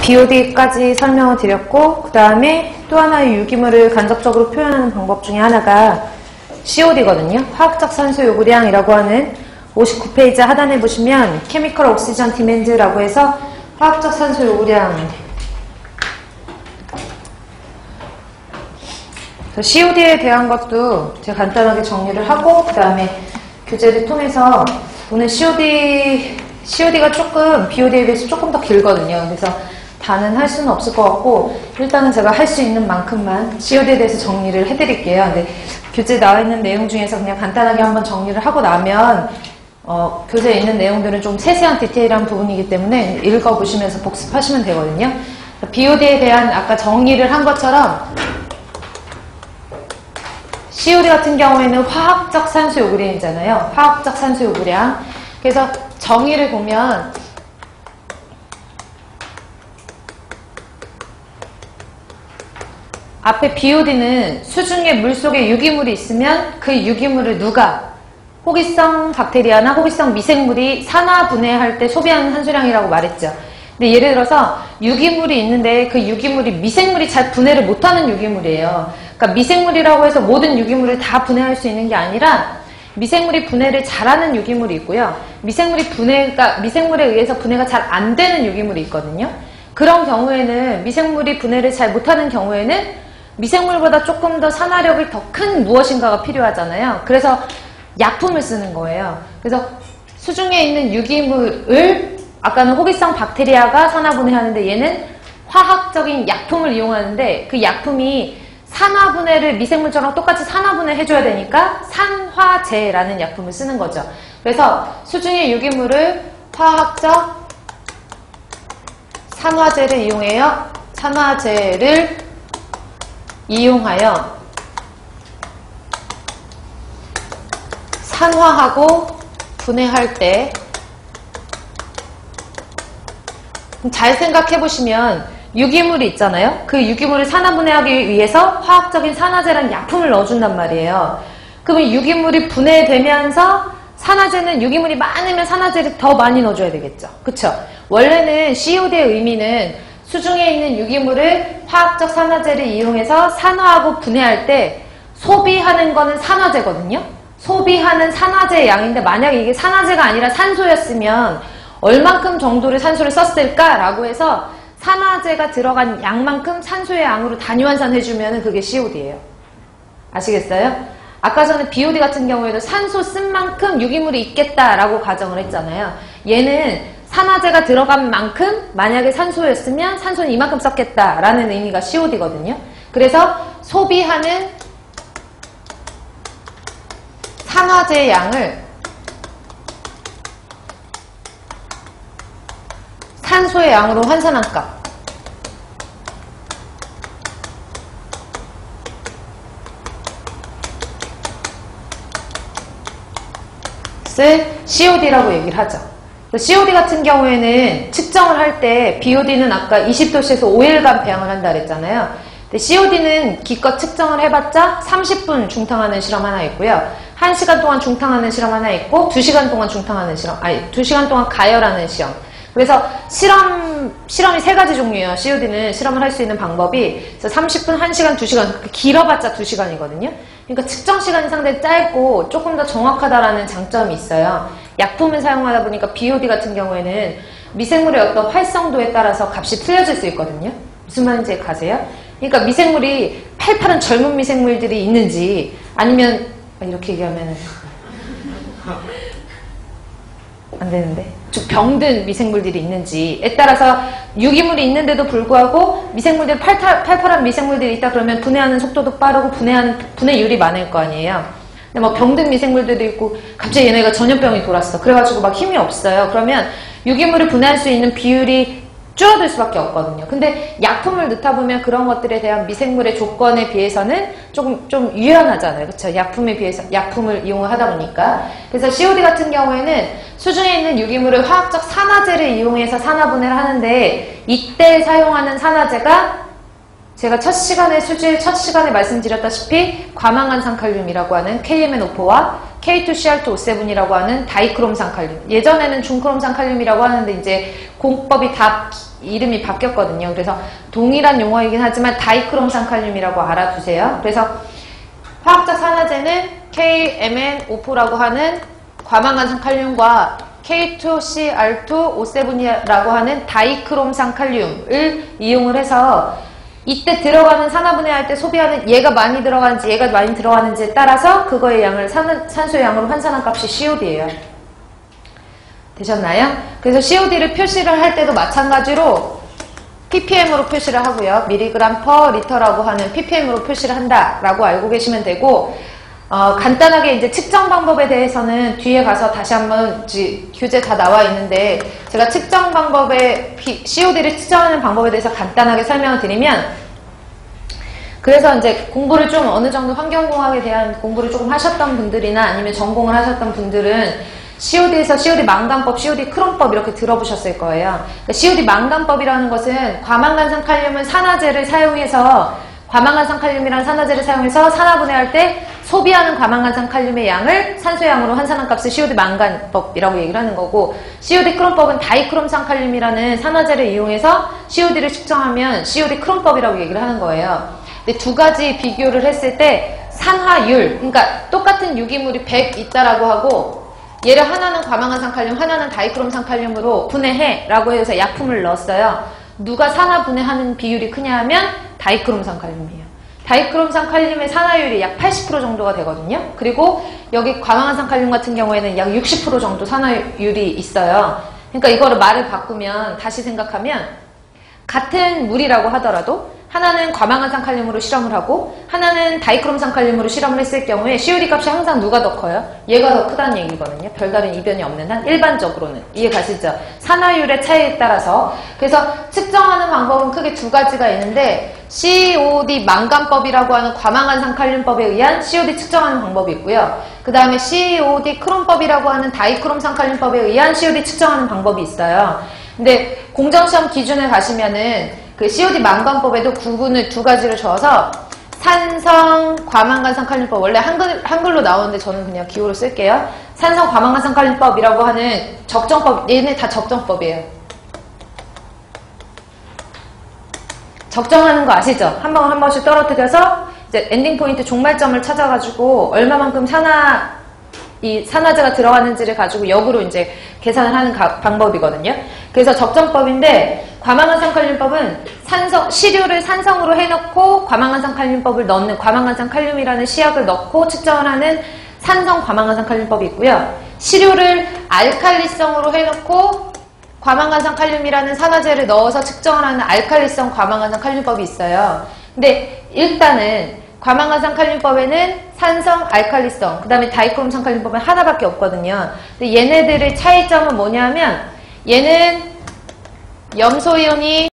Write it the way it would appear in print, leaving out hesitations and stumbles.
BOD까지 설명을 드렸고, 그 다음에 또 하나의 유기물을 간접적으로 표현하는 방법 중에 하나가 COD거든요. 화학적 산소 요구량이라고 하는 59페이지 하단에 보시면 Chemical Oxygen Demand라고 해서 화학적 산소 요구량, COD에 대한 것도 제가 간단하게 정리를 하고, 그 다음에 교재를 통해서 오늘 COD가 조금 BOD에 비해서 조금 더 길거든요. 그래서 다는 할 수는 없을 것 같고, 일단은 제가 할 수 있는 만큼만 COD에 대해서 정리를 해드릴게요. 근데 교재에 나와 있는 내용 중에서 그냥 간단하게 한번 정리를 하고 나면 교재에 있는 내용들은 좀 세세한 디테일한 부분이기 때문에 읽어보시면서 복습하시면 되거든요. BOD에 대한 아까 정리를 한 것처럼 COD 같은 경우에는 화학적 산소 요구량이잖아요. 화학적 산소 요구량. 그래서 정의를 보면 앞에 BOD는 수중에 물속에 유기물이 있으면 그 유기물을 누가 호기성 박테리아나 호기성 미생물이 산화 분해할 때 소비하는 한수량이라고 말했죠. 근데 예를 들어서 유기물이 있는데 그 유기물이 미생물이 잘 분해를 못하는 유기물이에요. 그러니까 미생물이라고 해서 모든 유기물을 다 분해할 수 있는 게 아니라 미생물이 분해를 잘하는 유기물이 있고요. 미생물에 의해서 분해가 잘 안 되는 유기물이 있거든요. 그런 경우에는 미생물이 분해를 잘 못하는 경우에는 미생물보다 조금 더 산화력이 더 큰 무엇인가가 필요하잖아요. 그래서 약품을 쓰는 거예요. 그래서 수중에 있는 유기물을 아까는 호기성 박테리아가 산화분해하는데 얘는 화학적인 약품을 이용하는데 그 약품이 산화분해를 미생물처럼 똑같이 산화분해 해줘야 되니까 산화제라는 약품을 쓰는 거죠. 그래서 수중의 유기물을 화학적 산화제를 이용해요. 산화제를 이용하여 산화하고 분해할 때 잘 생각해 보시면 유기물이 있잖아요. 그 유기물을 산화분해하기 위해서 화학적인 산화제라는 약품을 넣어준단 말이에요. 그러면 유기물이 분해되면서 산화제는 유기물이 많으면 산화제를 더 많이 넣어줘야 되겠죠. 그쵸? 원래는 COD의 의미는 수중에 있는 유기물을 화학적 산화제를 이용해서 산화하고 분해할 때 소비하는 거는 산화제거든요. 소비하는 산화제의 양인데 만약에 이게 산화제가 아니라 산소였으면 얼만큼 정도를 산소를 썼을까라고 해서 산화제가 들어간 양만큼 산소의 양으로 단위환산해주면 그게 COD예요. 아시겠어요? 아까 전에 BOD 같은 경우에도 산소 쓴 만큼 유기물이 있겠다라고 가정을 했잖아요. 얘는 산화제가 들어간 만큼 만약에 산소였으면 산소는 이만큼 썼겠다라는 의미가 COD거든요. 그래서 소비하는 산화제의 양을 산소의 양으로 환산한 값을 COD라고 얘기를 하죠. COD 같은 경우에는 측정을 할 때 BOD는 아까 20도씨에서 5일간 배양을 한다 그랬잖아요. 근데 COD는 기껏 측정을 해봤자 30분 중탕하는 실험 하나 있고요. 1시간 동안 중탕하는 실험 하나 있고 2시간 동안 중탕하는 실험, 2시간 동안 가열하는 실험. 그래서 실험이 3가지 종류예요. COD는 실험을 할 수 있는 방법이. 그래서 30분, 1시간, 2시간, 길어봤자 2시간이거든요. 그러니까 측정 시간이 상당히 짧고 조금 더 정확하다라는 장점이 있어요. 약품을 사용하다 보니까 BOD 같은 경우에는 미생물의 어떤 활성도에 따라서 값이 틀려질 수 있거든요. 무슨 말인지 가세요? 그러니까 미생물이 팔팔한 젊은 미생물들이 있는지 아니면 이렇게 얘기하면 안 되는데 좀 병든 미생물들이 있는지에 따라서 유기물이 있는데도 불구하고 미생물들 팔팔한 미생물들이 있다 그러면 분해하는 속도도 빠르고 분해율이 많을 거 아니에요. 근데 뭐 병든 미생물들도 있고 갑자기 얘네가 전염병이 돌았어. 그래가지고 막 힘이 없어요. 그러면 유기물을 분해할 수 있는 비율이 줄어들 수밖에 없거든요. 근데 약품을 넣다 보면 그런 것들에 대한 미생물의 조건에 비해서는 좀 유연하잖아요. 그렇죠? 약품에 비해서 약품을 이용하다 보니까. 그래서 COD 같은 경우에는 수중에 있는 유기물을 화학적 산화제를 이용해서 산화분해를 하는데 이때 사용하는 산화제가 제가 첫 시간에 말씀드렸다시피 과망간산칼륨이라고 하는 KMNO4와 K2CR2O7이라고 하는 다이크롬산칼륨. 예전에는 중크롬산칼륨이라고 하는데 이제 공법이 다 이름이 바뀌었거든요. 그래서 동일한 용어이긴 하지만 다이크롬산칼륨이라고 알아두세요. 그래서 화학적 산화제는 KMNO4라고 하는 과망간산칼륨과 K2CR2O7이라고 하는 다이크롬산칼륨을 이용을 해서 이때 들어가는 산화분해할 때 소비하는 얘가 많이 들어가는지 얘가 많이 들어가는지에 따라서 그거의 양을 산소의 양으로 환산한 값이 COD예요. 되셨나요? 그래서 COD를 표시를 할 때도 마찬가지로 ppm으로 표시를 하고요. 미리그램 퍼 리터라고 하는 ppm으로 표시를 한다라고 알고 계시면 되고, 간단하게 이제 측정 방법에 대해서는 뒤에 가서 다시 한번 교재 다 나와 있는데, 제가 측정 방법에 COD를 측정하는 방법에 대해서 간단하게 설명을 드리면, 그래서 이제 공부를 좀 어느 정도 환경공학에 대한 공부를 조금 하셨던 분들이나 아니면 전공을 하셨던 분들은 COD에서 COD 망간법, COD 크롬법 이렇게 들어보셨을 거예요. 그러니까 COD 망간법이라는 것은 과망간산칼륨은 산화제를 사용해서 과망간산칼륨이라는 산화제를 사용해서 산화분해할 때 소비하는 과망간산칼륨의 양을 산소의 양으로 환산한 값을 COD 망간법이라고 얘기를 하는 거고, COD 크롬법은 다이크롬산칼륨이라는 산화제를 이용해서 COD를 측정하면 COD 크롬법이라고 얘기를 하는 거예요. 근데 두 가지 비교를 했을 때 산화율, 그러니까 똑같은 유기물이 100 있다라고 하고 얘를 하나는 과망간산칼륨, 하나는 다이크롬산칼륨으로 분해해 라고 해서 약품을 넣었어요. 누가 산화 분해하는 비율이 크냐 하면 다이크롬산칼륨이에요. 다이크롬산칼륨의 산화율이 약 80% 정도가 되거든요. 그리고 여기 과망간산칼륨 같은 경우에는 약 60% 정도 산화율이 있어요. 그러니까 이거를 말을 바꾸면 다시 생각하면 같은 물이라고 하더라도 하나는 과망간산칼륨으로 실험을 하고 하나는 다이크롬산칼륨으로 실험을 했을 경우에 COD 값이 항상 누가 더 커요? 얘가 더 크다는 얘기거든요. 별다른 이변이 없는 한 일반적으로는. 이해 가시죠? 산화율의 차이에 따라서. 그래서 측정하는 방법은 크게 두 가지가 있는데 COD 망간법이라고 하는 과망간산칼륨법에 의한 COD 측정하는 방법이 있고요. 그 다음에 COD 크롬법이라고 하는 다이크롬산칼륨법에 의한 COD 측정하는 방법이 있어요. 근데 공정시험 기준에 가시면은 그 COD 망간법에도 구분을 두 가지로 줘서 산성 과망간산칼륨법, 원래 한글로 나오는데 저는 그냥 기호로 쓸게요. 산성 과망간산칼륨법이라고 하는 적정법, 얘네 다 적정법이에요. 적정하는 거 아시죠? 한 번 한 번씩 떨어뜨려서 이제 엔딩 포인트 종말점을 찾아가지고 얼마만큼 산화제가 들어가는지를 가지고 역으로 이제 계산을 하는 방법이거든요. 그래서 적정법인데 과망간산칼륨법은 시료를 산성으로 해놓고 과망간산칼륨법을 넣는 과망간산칼륨이라는 시약을 넣고 측정을 하는 산성 과망간산칼륨법이 있고요. 시료를 알칼리성으로 해놓고 과망간산칼륨이라는 산화제를 넣어서 측정을 하는 알칼리성 과망간산칼륨법이 있어요. 근데 일단은 과망간산칼륨법에는 산성, 알칼리성, 그 다음에 다이크롬산칼륨법은 하나밖에 없거든요. 근데 얘네들의 차이점은 뭐냐면 얘는 염소이온이